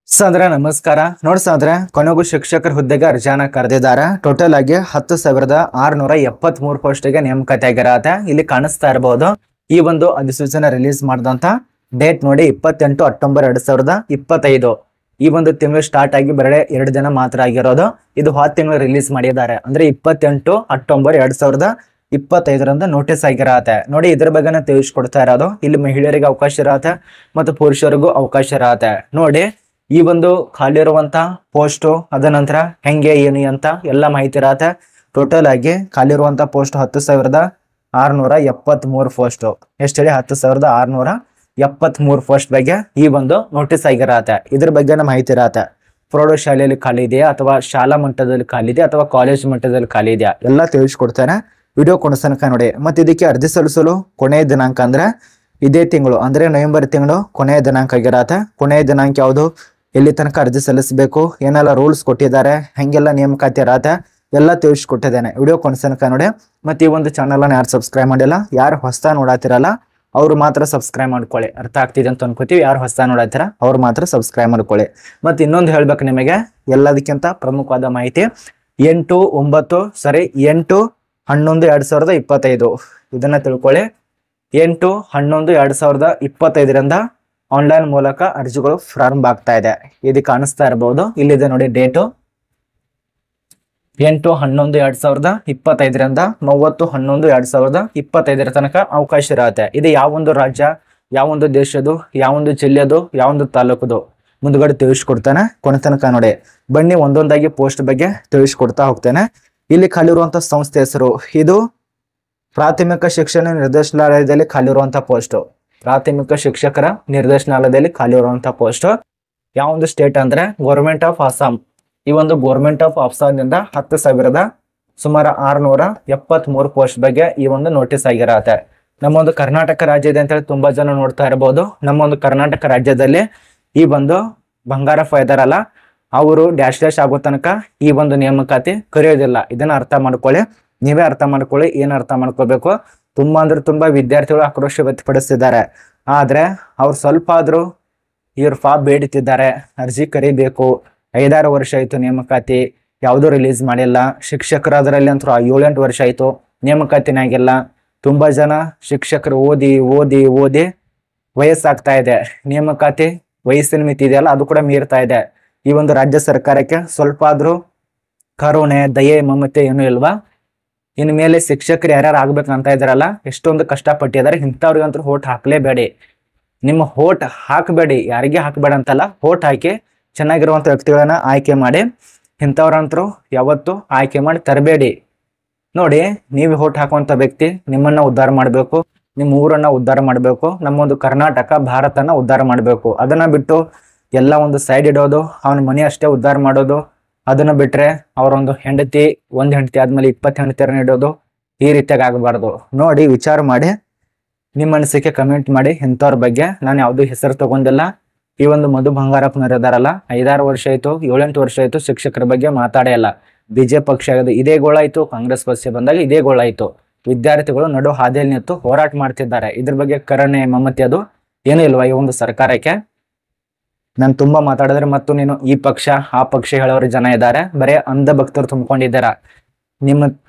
ಸಾಂದ್ರೆ ನಮಸ್ಕಾರ. ನೋಡಿ ಸಾಂದ್ರೆ ಕೊನೆಗೂ ಶಿಕ್ಷಕರ ಹುದ್ದೆಗೆ ಅರ್ಜಿಯನ್ನ ಕರೆದಿದ್ದಾರೆ. ಟೋಟಲ್ ಆಗಿ 10,673 ಪೋಸ್ಟ್ಗೆ ನೇಮಕಾತಿ ಆಗಿರತ್ತೆ. ಇಲ್ಲಿ ಕಾಣಿಸ್ತಾ ಇರಬಹುದು ಈ ಒಂದು ಅಧಿಸೂಚನೆ ರಿಲೀಸ್ ಮಾಡಿದಂತ ಡೇಟ್ ನೋಡಿ 28 ಅಕ್ಟೋಬರ್ 2025. ಈ ಒಂದು ತಿಂಗಳು ಸ್ಟಾರ್ಟ್ ಆಗಿ ಬರಡೆ 2 ದಿನ ಮಾತ್ರ ಆಗಿರೋದು. ಇದು ಹೋದ ತಿಂಗಳು ರಿಲೀಸ್ ಮಾಡಿದ್ದಾರೆ. ಅಂದ್ರೆ 28 ಅಕ್ಟೋಬರ್ 2025 ನೋಟಿಸ್ ಆಗಿರತ್ತೆ. ನೋಡಿ ಇದ್ರ ಬಗ್ಗೆ ತಿಳಿಸ್ಕೊಡ್ತಾ ಇರೋದು. ಇಲ್ಲಿ ಮಹಿಳೆಯರಿಗೆ ಅವಕಾಶ ಇರತ್ತೆ ಮತ್ತು ಪುರುಷರಿಗೂ ಅವಕಾಶ ಇರತ್ತೆ. ನೋಡಿ ಈ ಒಂದು ಖಾಲಿ ಇರುವಂತ ಪೋಸ್ಟ್ ಅದ ನಂತರ ಹೆಂಗೆ ಏನು ಅಂತ ಎಲ್ಲ ಮಾಹಿತಿ ಇರತ್ತೆ. ಟೋಟಲ್ ಆಗಿ ಖಾಲಿ ಇರುವಂತ ಪೋಸ್ಟ್ 10,673 ಪೋಸ್ಟ್. ಎಷ್ಟು ಹೇಳಿ 10,673 ಪೋಸ್ಟ್ ಬಗ್ಗೆ ಈ ಒಂದು ನೋಟಿಸ್ ಆಗಿರತ್ತೆ. ಇದ್ರ ಬಗ್ಗೆ ಮಾಹಿತಿ ಇರತ್ತೆ. ಪ್ರೌಢಶಾಲೆಯಲ್ಲಿ ಖಾಲಿ ಇದೆಯಾ ಅಥವಾ ಶಾಲಾ ಮಟ್ಟದಲ್ಲಿ ಖಾಲಿ ಇದೆಯಾ ಅಥವಾ ಕಾಲೇಜ್ ಮಟ್ಟದಲ್ಲಿ ಖಾಲಿ ಇದೆಯಾ ಎಲ್ಲ ತಿಳಿಸ್ಕೊಡ್ತೇನೆ. ವಿಡಿಯೋ ಕೊನೆತನಕ ನೋಡಿ. ಮತ್ತೆ ಇದಕ್ಕೆ ಅರ್ಜಿ ಸಲ್ಲಿಸಲು ಕೊನೆಯ ದಿನಾಂಕ ಅಂದ್ರೆ ಇದೇ ತಿಂಗಳು ಅಂದ್ರೆ ನವೆಂಬರ್ ತಿಂಗಳು ಕೊನೆಯ ದಿನಾಂಕ ಆಗಿರತ್ತೆ. ಕೊನೆಯ ದಿನಾಂಕ ಯಾವುದು, ಎಲ್ಲಿ ತನಕ ಅರ್ಜಿ ಸಲ್ಲಿಸಬೇಕು, ಏನೆಲ್ಲ ರೂಲ್ಸ್ ಕೊಟ್ಟಿದ್ದಾರೆ, ಹೆಂಗೆಲ್ಲ ನೇಮಕಾತಿ ಇರತ್ತೆ ಎಲ್ಲ ತಿಳಿಸ್ಕೊಟ್ಟಿದ್ದೇನೆ. ವಿಡಿಯೋ ಕೊನೆತನಕ ನೋಡಿ. ಮತ್ತೆ ಈ ಒಂದು ಚಾನಲ್ ಯಾರು ಸಬ್ಸ್ಕ್ರೈಬ್ ಮಾಡಿಲ್ಲ, ಯಾರು ಹೊಸ ನೋಡಾತಿರಲ್ಲ ಅವ್ರು ಮಾತ್ರ ಸಬ್ಸ್ಕ್ರೈಬ್ ಮಾಡ್ಕೊಳ್ಳಿ. ಅರ್ಥ ಆಗ್ತಿದೆ ಅಂತ ಅನ್ಕೋತೀವಿ. ಯಾರು ಹೊಸ ನೋಡಾತಿರ ಅವ್ರು ಮಾತ್ರ ಸಬ್ಸ್ಕ್ರೈಬ್ ಮಾಡ್ಕೊಳ್ಳಿ. ಮತ್ತೆ ಇನ್ನೊಂದು ಹೇಳ್ಬೇಕು ನಿಮಗೆ, ಎಲ್ಲದಕ್ಕಿಂತ ಪ್ರಮುಖವಾದ ಮಾಹಿತಿ 8/11/2025 ಇದನ್ನ ತಿಳ್ಕೊಳ್ಳಿ. 8/11/2025 ಆನ್ಲೈನ್ ಮೂಲಕ ಅರ್ಜಿಗಳು ಪ್ರಾರಂಭ ಆಗ್ತಾ ಇದೆ. ಇದು ಕಾಣಿಸ್ತಾ ಇರಬಹುದು. ಇಲ್ಲಿದೆ ನೋಡಿ ಡೇಟು 8/11/2025 30/11/2025 ತನಕ ಅವಕಾಶ ಇರತ್ತೆ. ಇದು ಯಾವೊಂದು ರಾಜ್ಯ, ಯಾವೊಂದು ದೇಶದ್ದು, ಯಾವೊಂದು ಜಿಲ್ಲೆದು, ಯಾವೊಂದು ತಾಲೂಕದು ಮುಂದ್ಗಡೆ ತಿಳಿಸ್ಕೊಡ್ತಾನೆ. ಕೊನೆ ತನಕ ನೋಡಿ. ಬನ್ನಿ ಒಂದೊಂದಾಗಿ ಪೋಸ್ಟ್ ಬಗ್ಗೆ ತಿಳಿಸ್ಕೊಡ್ತಾ ಹೋಗ್ತೇನೆ. ಇಲ್ಲಿ ಖಾಲಿರುವಂತ ಸಂಸ್ಥೆ ಹೆಸರು, ಇದು ಪ್ರಾಥಮಿಕ ಶಿಕ್ಷಣ ನಿರ್ದೇಶನಾಲಯದಲ್ಲಿ ಖಾಲಿರುವಂತ ಪೋಸ್ಟ್. ಪ್ರಾಥಮಿಕ ಶಿಕ್ಷಕರ ನಿರ್ದೇಶನಾಲಯದಲ್ಲಿ ಖಾಲಿ ಇರುವಂತಹ ಪೋಸ್ಟ್ ಯಾವೊಂದು ಸ್ಟೇಟ್ ಅಂದ್ರೆ ಗೌರ್ಮೆಂಟ್ ಆಫ್ ಅಸ್ಸಾಂ. ಈ ಒಂದು ಗೌರ್ಮೆಂಟ್ ಆಫ್ ಅಸ್ಸಾಂನಿಂದ 10,000 ಸುಮಾರು 673 ಪೋಸ್ಟ್ ಬಗ್ಗೆ ಈ ಒಂದು ನೋಟಿಸ್ ಆಗಿರತ್ತೆ. ನಮ್ಮೊಂದು ಕರ್ನಾಟಕ ರಾಜ್ಯ ಇದೆ ಅಂತ ಹೇಳಿ ತುಂಬಾ ಜನ ನೋಡ್ತಾ ಇರಬಹುದು. ನಮ್ಮೊಂದು ಕರ್ನಾಟಕ ರಾಜ್ಯದಲ್ಲಿ ಈ ಒಂದು ಬಂಗಾರಪ್ಪ ಇದಾರಲ್ಲ ಅವರು ಡ್ಯಾಶ್ ಆಗೋ ತನಕ ಈ ಒಂದು ನೇಮಕಾತಿ ಕರೆಯೋದಿಲ್ಲ. ಇದನ್ನ ಅರ್ಥ ಮಾಡ್ಕೊಳ್ಳಿ. ನೀವೇ ಅರ್ಥ ಮಾಡ್ಕೊಳ್ಳಿ. ಏನ್ ಅರ್ಥ ಮಾಡ್ಕೋಬೇಕು, ತುಂಬಾ ಅಂದ್ರೆ ತುಂಬಾ ವಿದ್ಯಾರ್ಥಿಗಳು ಆಕ್ರೋಶ ವ್ಯಕ್ತಪಡಿಸ್ತಿದ್ದಾರೆ. ಆದ್ರೆ ಅವ್ರು ಸ್ವಲ್ಪ ಆದ್ರೂ ಇವ್ರ ಬೇಡುತ್ತಿದ್ದಾರೆ, ಅರ್ಜಿ ಕರಿಬೇಕು. 5-6 ವರ್ಷ ಆಯ್ತು ನೇಮಕಾತಿ, ಯಾವ್ದು ರಿಲೀಸ್ ಮಾಡಿಲ್ಲ. ಶಿಕ್ಷಕರಾದ್ರಲ್ಲಿ ಅಂತೂ 7-8 ವರ್ಷ ಆಯ್ತು ನೇಮಕಾತಿನೇ ಆಗಿಲ್ಲ. ತುಂಬಾ ಜನ ಶಿಕ್ಷಕರು ಓದಿ ವಯಸ್ಸಾಗ್ತಾ ಇದೆ. ನೇಮಕಾತಿ ವಯಸ್ಸಿನ ಮಿತಿ ಇದೆಯಲ್ಲ ಅದು ಕೂಡ ಮೀರ್ತಾ ಇದೆ. ಈ ಒಂದು ರಾಜ್ಯ ಸರ್ಕಾರಕ್ಕೆ ಸ್ವಲ್ಪ ಆದ್ರೂ ಕರುಣೆ, ದಯೆ, ಮಮತೆ ಏನೂ ಇಲ್ವಾ? ಇನ್ ಮೇಲೆ ಶಿಕ್ಷಕರು ಯಾರ್ಯಾರು ಆಗ್ಬೇಕಂತ ಇದಾರಲ್ಲ, ಎಷ್ಟೊಂದು ಕಷ್ಟಪಟ್ಟಿದ್ದಾರೆ. ಇಂಥವ್ರಿಗಂತೂ ಹೋಟ್ ಹಾಕ್ಲೇಬೇಡಿ. ನಿಮ್ಮ ಹೋಟ್ ಹಾಕಬೇಡಿ, ಯಾರಿಗೆ ಹಾಕಬೇಡ ಅಂತಲ್ಲ, ಹೋಟ್ ಹಾಕಿ ಚೆನ್ನಾಗಿರುವಂತ ವ್ಯಕ್ತಿಗಳನ್ನ ಆಯ್ಕೆ ಮಾಡಿ. ಇಂಥವ್ರಂತರೂ ಯಾವತ್ತು ಆಯ್ಕೆ ಮಾಡಿ ತರಬೇಡಿ. ನೋಡಿ, ನೀವು ಹೋಟ್ ಹಾಕುವಂತ ವ್ಯಕ್ತಿ ನಿಮ್ಮನ್ನ ಉದ್ಧಾರ ಮಾಡಬೇಕು, ನಿಮ್ಮ ಊರನ್ನ ಉದ್ಧಾರ ಮಾಡಬೇಕು, ನಮ್ಮೊಂದು ಕರ್ನಾಟಕ ಭಾರತನ ಉದ್ಧಾರ ಮಾಡಬೇಕು. ಅದನ್ನ ಬಿಟ್ಟು ಎಲ್ಲ ಒಂದು ಸೈಡ್ ಇಡೋದು, ಅವನ ಮನೆ ಅಷ್ಟೇ ಉದ್ಧಾರ ಮಾಡೋದು, ಅದನ್ನ ಬಿಟ್ರೆ ಅವರೊಂದು ಒಂದು ಹೆಂಡತಿ ಆದ್ಮೇಲೆ 20 ಹೆಂಡತಿಯರನ್ನ ಇಡೋದು, ಈ ರೀತಿಯಾಗಿ ಆಗಬಾರ್ದು. ನೋಡಿ, ವಿಚಾರ ಮಾಡಿ ನಿಮ್ಮ ಅನಿಸಿಕೆ ಕಮೆಂಟ್ ಮಾಡಿ. ಇಂಥವ್ರ ಬಗ್ಗೆ ನಾನು ಯಾವ್ದು ಹೆಸರು ತಗೊಂಡಿಲ್ಲ. ಈ ಒಂದು ಮಧು ಬಂಗಾರಪ್ಪನವ್ರು ಇದಾರಲ್ಲ, 5-6 ವರ್ಷ ಆಯ್ತು, 7-8 ವರ್ಷ ಆಯ್ತು ಶಿಕ್ಷಕರ ಬಗ್ಗೆ ಮಾತಾಡೇ ಇಲ್ಲ. ಬಿಜೆಪಿ ಪಕ್ಷ ಆಗೋದು ಇದೇ ಗೋಳಾಯ್ತು, ಕಾಂಗ್ರೆಸ್ ಪಕ್ಷ ಬಂದಾಗ ಇದೇ ಗೋಳಾಯ್ತು. ವಿದ್ಯಾರ್ಥಿಗಳು ನಡು ಹಾದಿಯಲ್ಲಿ ನಿಂತು ಹೋರಾಟ ಮಾಡ್ತಿದ್ದಾರೆ. ಇದ್ರ ಬಗ್ಗೆ ಕರುಣೆ, ಮಮತೆ ಅದು ಏನೂ ಇಲ್ವಾ ಈ ಒಂದು ಸರ್ಕಾರಕ್ಕೆ? ನಾನು ತುಂಬಾ ಮಾತಾಡಿದ್ರೆ ಮತ್ತು ನೀನು ಈ ಪಕ್ಷ ಆ ಪಕ್ಷ ಹೇಳೋರು ಜನ ಇದ್ದಾರೆ. ಬರೇ ಅಂಧ ಭಕ್ತರು ತುಂಬಿಕೊಂಡಿದ್ದಾರ. ನಿಮ್ಮ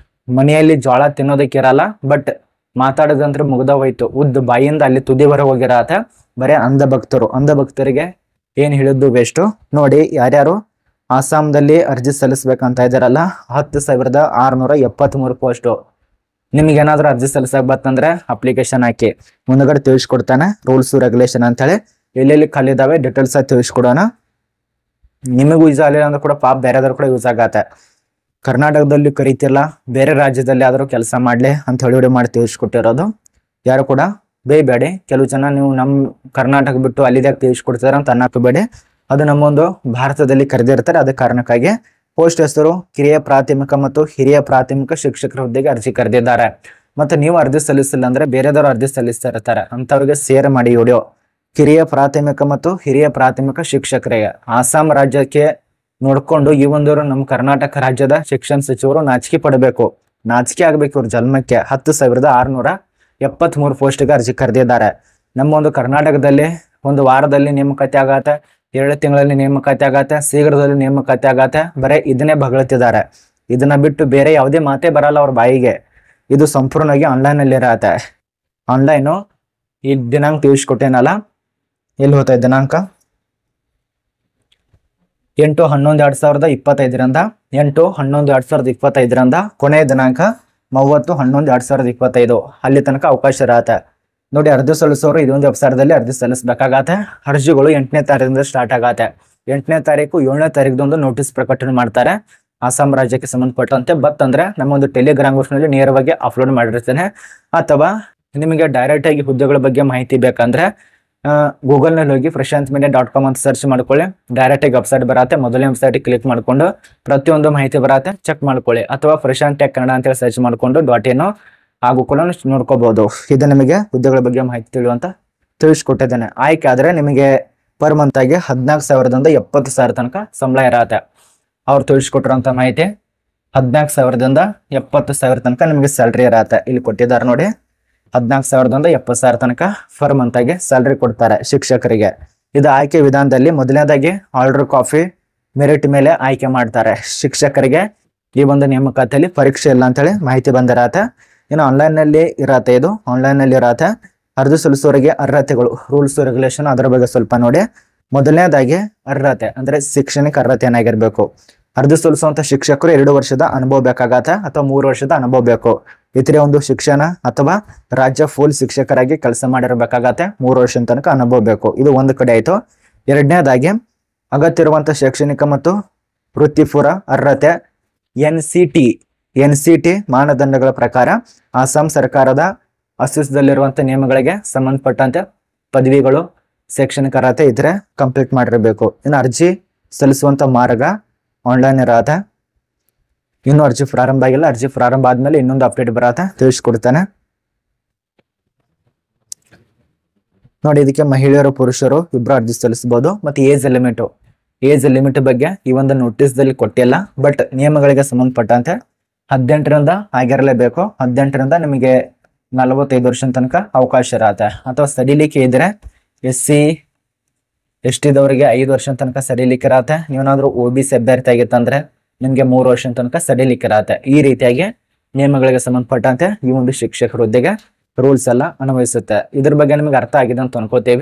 ಮನೆಯಲ್ಲಿ ಜೋಳ ತಿನ್ನೋದಕ್ಕೆ ಇರಲ್ಲ, ಬಟ್ ಮಾತಾಡೋದಂದ್ರೆ ಮುಗ್ದ ಹೋಯ್ತು. ಉದ್ದ ಬಾಯಿಂದ ಅಲ್ಲಿ ತುದಿವರೆ ಹೋಗಿರತ್ತೆ. ಬರೇ ಅಂಧ ಭಕ್ತರಿಗೆ ಏನ್ ಹೇಳಿದ್ದು ವೇಸ್ಟು. ನೋಡಿ, ಯಾರ್ಯಾರು ಅಸ್ಸಾಂದಲ್ಲಿ ಅರ್ಜಿ ಸಲ್ಲಿಸ್ಬೇಕಂತ ಇದಾರಲ್ಲ, 10,673 ಪೋಸ್ಟು. ನಿಮ್ಗೆ ಏನಾದ್ರೂ ಅರ್ಜಿ ಸಲ್ಲಿಸಕ್ ಬರ್ತಂದ್ರೆ ಅಪ್ಲಿಕೇಶನ್ ಹಾಕಿ. ಮುಂದಗಡೆ ತಿಳಿಸ್ಕೊಡ್ತಾನೆ ರೂಲ್ಸ್ ರೆಗ್ಯುಲೇಷನ್ ಅಂತ ಹೇಳಿ. ಎಲ್ಲೆಲ್ಲಿ ಖಾಲಿ ಇದಾವೆ ಡೀಟೇಲ್ಸ್ ತಿಳಿಸ್ಕೊಡೋಣ. ನಿಮಗೂ ಯೂಸ್ ಆಗಲಿಲ್ಲ ಅಂದ್ರೆ ಕೂಡ ಪಾಪ ಬೇರೆದವ್ರು ಕೂಡ ಯೂಸ್ ಆಗತ್ತೆ. ಕರ್ನಾಟಕದಲ್ಲಿ ಕರಿತಿಲ್ಲ, ಬೇರೆ ರಾಜ್ಯದಲ್ಲಿ ಆದ್ರೂ ಕೆಲಸ ಮಾಡ್ಲಿ ಅಂತ ಹೇಳಿ ಮಾಡಿ ತಿಳಿಸ್ಕೊಟ್ಟಿರೋದು. ಯಾರು ಕೂಡ ಬೇಯಬೇಡಿ. ಕೆಲವು ಜನ ನೀವು ನಮ್ಮ ಕರ್ನಾಟಕ ಬಿಟ್ಟು ಅಲ್ಲಿದಾಗ ತಿಳಿಸ್ಕೊಡ್ತಾರೆ ಅಂತ ಅನ್ನಕೋಬೇಡಿ. ಅದು ನಮ್ಮೊಂದು ಭಾರತದಲ್ಲಿ ಕರೆದಿರ್ತಾರೆ. ಅದೇ ಕಾರಣಕ್ಕಾಗಿ ಪೋಸ್ಟ್ ಹೆಸರು ಕಿರಿಯ ಪ್ರಾಥಮಿಕ ಮತ್ತು ಹಿರಿಯ ಪ್ರಾಥಮಿಕ ಶಿಕ್ಷಕರ ಹುದ್ದೆಗೆ ಅರ್ಜಿ ಕರೆದಿದ್ದಾರೆ. ಮತ್ತೆ ನೀವು ಅರ್ಜಿ ಸಲ್ಲಿಸಿಲ್ಲ ಅಂದ್ರೆ ಬೇರೆದವರು ಅರ್ಜಿ ಸಲ್ಲಿಸ್ತಾ ಇರ್ತಾರೆ, ಅಂತವ್ರಿಗೆ ಶೇರ್ ಮಾಡಿ ವಿಡಿಯೋ. ಕಿರಿಯ ಪ್ರಾಥಮಿಕ ಮತ್ತು ಹಿರಿಯ ಪ್ರಾಥಮಿಕ ಶಿಕ್ಷಕರಿಗೆ ಅಸ್ಸಾಂ ರಾಜ್ಯಕ್ಕೆ ನೋಡ್ಕೊಂಡು ಈ ಒಂದು ನಮ್ಮ ಕರ್ನಾಟಕ ರಾಜ್ಯದ ಶಿಕ್ಷಣ ಸಚಿವರು ನಾಚಿಕೆ ಪಡಬೇಕು. ನಾಚಿಕೆ ಆಗ್ಬೇಕು ಇವ್ರ ಜನ್ಮಕ್ಕೆ. 10,673 ಪೋಸ್ಟ್ಗೆ ಅರ್ಜಿ ಕರೆದಿದ್ದಾರೆ. ನಮ್ಮ ಒಂದು ಕರ್ನಾಟಕದಲ್ಲಿ ಒಂದು ವಾರದಲ್ಲಿ ನೇಮಕಾತಿ ಆಗತ್ತೆ, 2 ತಿಂಗಳಲ್ಲಿ ನೇಮಕಾತಿ ಆಗತ್ತೆ, ಶೀಘ್ರದಲ್ಲಿ ನೇಮಕಾತಿ ಆಗತ್ತೆ. ಬರೀ ಇದನ್ನೇ ಬಗಳ್ತಿದ್ದಾರೆ. ಇದನ್ನ ಬಿಟ್ಟು ಬೇರೆ ಯಾವುದೇ ಮಾತೇ ಬರಲ್ಲ ಅವ್ರ ಬಾಯಿಗೆ. ಇದು ಸಂಪೂರ್ಣವಾಗಿ ಆನ್ಲೈನ್ ಅಲ್ಲಿ ಇರತ್ತೆ. ಆನ್ಲೈನು ಈ ದಿನಾಂಕ ತಿಳಿಸ್ಕೊಟ್ಟೇನಲ್ಲ, ಎಲ್ಲಿ ಹೋಗ್ತಾ ದಿನಾಂಕ 8/11/2025 8/11/2025 ಕೊನೆಯ ದಿನಾಂಕ 30/11/2025 ಅಲ್ಲಿ ತನಕ ಅವಕಾಶ ಇರತ್ತೆ. ನೋಡಿ, ಅರ್ಜಿ ಸಲ್ಲಿಸೋರು ಇದೊಂದು ವೆಬ್ಸೈಟ್ದಲ್ಲಿ ಅರ್ಜಿ ಸಲ್ಲಿಸಬೇಕಾಗತ್ತೆ. ಅರ್ಜಿಗಳು 8ನೇ ತಾರೀಕಿಂದ ಸ್ಟಾರ್ಟ್ ಆಗತ್ತೆ. 8ನೇ ತಾರೀಕು 7ನೇ ತಾರೀಕದೊಂದು ನೋಟಿಸ್ ಪ್ರಕಟಣೆ ಮಾಡ್ತಾರೆ ಅಸ್ಸಾಂ ರಾಜ್ಯಕ್ಕೆ ಸಂಬಂಧಪಟ್ಟಂತೆ. ಅಂದ್ರೆ ನಮ್ಮೊಂದು ಟೆಲಿಗ್ರಾಮ್ ಗ್ರೂಪ್ನಲ್ಲಿ ನೇರವಾಗಿ ಅಪ್ಲೋಡ್ ಮಾಡಿರ್ತೇನೆ. ಅಥವಾ ನಿಮಗೆ ಡೈರೆಕ್ಟ್ ಆಗಿ ಹುದ್ದೆಗಳ ಬಗ್ಗೆ ಮಾಹಿತಿ ಬೇಕಂದ್ರೆ ಗೂಗಲ್ನಲ್ಲಿ ಹೋಗಿ prashantmedia.com ಅಂತ ಸರ್ಚ್ ಮಾಡ್ಕೊಳ್ಳಿ. ಡೈರೆಕ್ಟ್ ಆಗಿ ವೆಬ್ಸೈಟ್ ಬರತ್ತೆ. ಮೊದಲನೇ ವೆಬ್ಸೈಟ್ ಕ್ಲಿಕ್ ಮಾಡ್ಕೊಂಡು ಪ್ರತಿಯೊಂದು ಮಾಹಿತಿ ಬರತ್ತೆ, ಚೆಕ್ ಮಾಡ್ಕೊಳ್ಳಿ. ಅಥವಾ ಪ್ರಶಾಂತ್ ಟೆಕ್ ಕನ್ನಡ ಅಂತೇಳಿ ಸರ್ಚ್ ಮಾಡ್ಕೊಂಡು .in ಹಾಗೂ ಕೂಡ ನೋಡ್ಕೋಬಹುದು. ಇದು ನಿಮಗೆ ಹುದ್ದೆಗಳ ಬಗ್ಗೆ ಮಾಹಿತಿ ತಿಳಿಸ್ಕೊಟ್ಟಿದ್ದೇನೆ. ಆಯ್ಕೆ ಆದ್ರೆ ನಿಮಗೆ ಪರ್ ಮಂತ್ ಆಗಿ 14,000ದಿಂದ 70,000 ತನಕ ಸಂಬಳ ಇರತ್ತೆ. ಅವ್ರು ತಿಳಿಸ್ಕೊಟ್ಟಿರೋಂಥ ಮಾಹಿತಿ 14,000ದಿಂದ 70,000 ತನಕ ನಿಮಗೆ ಸ್ಯಾಲ್ರಿ ಇರತ್ತೆ. ಇಲ್ಲಿ ಕೊಟ್ಟಿದ್ದಾರೆ ನೋಡಿ, 14,000ದಿಂದ 70,000 ತನಕ ಪರ್ ಮಂತ್ ಆಗಿ ಸ್ಯಾಲ್ರಿ ಕೊಡ್ತಾರೆ ಶಿಕ್ಷಕರಿಗೆ. ಇದು ಆಯ್ಕೆ ವಿಧಾನದಲ್ಲಿ ಮೊದಲನೇದಾಗಿ ಆರ್ಡರ್ ಕಾಫಿ ಮೆರಿಟ್ ಮೇಲೆ ಆಯ್ಕೆ ಮಾಡ್ತಾರೆ. ಶಿಕ್ಷಕರಿಗೆ ಈ ಒಂದು ನೇಮಕಾತಿಯಲ್ಲಿ ಪರೀಕ್ಷೆ ಇಲ್ಲ ಅಂತೇಳಿ ಮಾಹಿತಿ ಬಂದಿರತ್ತೆ. ಇನ್ನು ಆನ್ಲೈನ್ನಲ್ಲಿ ಇರತ್ತೆ. ಇದು ಆನ್ಲೈನ್ನಲ್ಲಿ ಇರತ್ತೆ. ಅರ್ಜಿ ಸಲ್ಲಿಸೋರಿಗೆ ಅರ್ಹತೆಗಳು, ರೂಲ್ಸ್ ರೆಗ್ಯುಲೇಷನ್ ಅದರ ಬಗ್ಗೆ ಸ್ವಲ್ಪ ನೋಡಿ. ಮೊದಲನೇದಾಗಿ ಅರ್ಹತೆ ಅಂದ್ರೆ ಶೈಕ್ಷಣಿಕ ಅರ್ಹತೆ ಏನಾಗಿರ್ಬೇಕು. ಅರ್ಜಿ ಸಲ್ಲಿಸುವಂತ ಶಿಕ್ಷಕರು 2 ವರ್ಷದ ಅನುಭವ ಬೇಕಾಗತ್ತೆ ಅಥವಾ 3 ವರ್ಷದ ಅನುಭವ ಬೇಕು. ಇತರೆ ಒಂದು ಶಿಕ್ಷಣ ಅಥವಾ ರಾಜ್ಯ ಫುಲ್ ಶಿಕ್ಷಕರಾಗಿ ಕೆಲಸ ಮಾಡಿರಬೇಕಾಗತ್ತೆ. 3 ವರ್ಷದ ತನಕ ಅನುಭವ ಬೇಕು. ಇದು ಒಂದು ಕಡೆ ಆಯ್ತು. ಎರಡನೇದಾಗಿ ಅಗತ್ಯ ಇರುವಂತ ಶೈಕ್ಷಣಿಕ ಮತ್ತು ವೃತ್ತಿಪೂರ್ವ ಅರ್ಹತೆ NCT ಮಾನದಂಡಗಳ ಪ್ರಕಾರ ಅಸ್ಸಾಂ ಸರ್ಕಾರದ ಅಸ್ತಿತ್ವದಲ್ಲಿರುವಂತ ನಿಯಮಗಳಿಗೆ ಸಂಬಂಧಪಟ್ಟಂತೆ ಪದವಿಗಳು, ಶೈಕ್ಷಣಿಕ ಅರ್ಹತೆ ಇದ್ರೆ ಕಂಪ್ಲೀಟ್ ಮಾಡಿರಬೇಕು. ಇನ್ನು ಅರ್ಜಿ ಸಲ್ಲಿಸುವಂತ ಮಾರ್ಗ ಆನ್ಲೈನ್ ಇರತ್ತೆ. ಇನ್ನು ಅರ್ಜಿ ಪ್ರಾರಂಭ ಆಗಿಲ್ಲ. ಅರ್ಜಿ ಪ್ರಾರಂಭ ಆದ್ಮೇಲೆ ಇನ್ನೊಂದು ಅಪ್ಡೇಟ್ ಬರತ್ತೆ, ತಿಳಿಸ್ಕೊಡ್ತಾನೆ ನೋಡಿ. ಇದಕ್ಕೆ ಮಹಿಳೆಯರು ಪುರುಷರು ಇಬ್ರು ಅರ್ಜಿ ಸಲ್ಲಿಸಬಹುದು. ಮತ್ತೆ ಏಜ್ ಲಿಮಿಟ್ ಬಗ್ಗೆ ಈ ಒಂದು ನೋಟಿಸ್ ದಲ್ಲಿ ಕೊಟ್ಟಿಲ್ಲ. ಬಟ್ ನಿಯಮಗಳಿಗೆ ಸಂಬಂಧಪಟ್ಟಂತೆ 18ರಿಂದ ಆಗಿರಲೇಬೇಕು. 18ರಿಂದ ನಿಮಗೆ 45 ವರ್ಷದ ತನಕ ಅವಕಾಶ ಇರತ್ತೆ. ಅಥವಾ ಸಡಿಲಿಕೆ ಇದ್ರೆ SC ST ದವರಿಗೆ 5 ವರ್ಷದ ತನಕ ಸಡಿಲಿಕೆ ಇರತ್ತೆ. ನೀವೇನಾದ್ರೂ OBC ಅಭ್ಯರ್ಥಿ ಆಗಿತ್ತಂದ್ರೆ ನಿಮ್ಗೆ 3 ವರ್ಷದ ತನಕ ಸಡಿಲಿಕೆ ಇರತ್ತೆ. ಈ ರೀತಿಯಾಗಿ ನಿಯಮಗಳಿಗೆ ಸಂಬಂಧಪಟ್ಟಂತೆ ಈ ಒಂದು ಶಿಕ್ಷಕರ ಹುದ್ದೆಗೆ ರೂಲ್ಸ್ ಎಲ್ಲ ಅನ್ವಯಿಸುತ್ತೆ. ಇದ್ರ ಬಗ್ಗೆ ನಿಮ್ಗೆ ಅರ್ಥ ಆಗಿದೆ ಅಂತ ಅನ್ಕೋತೇವೆ.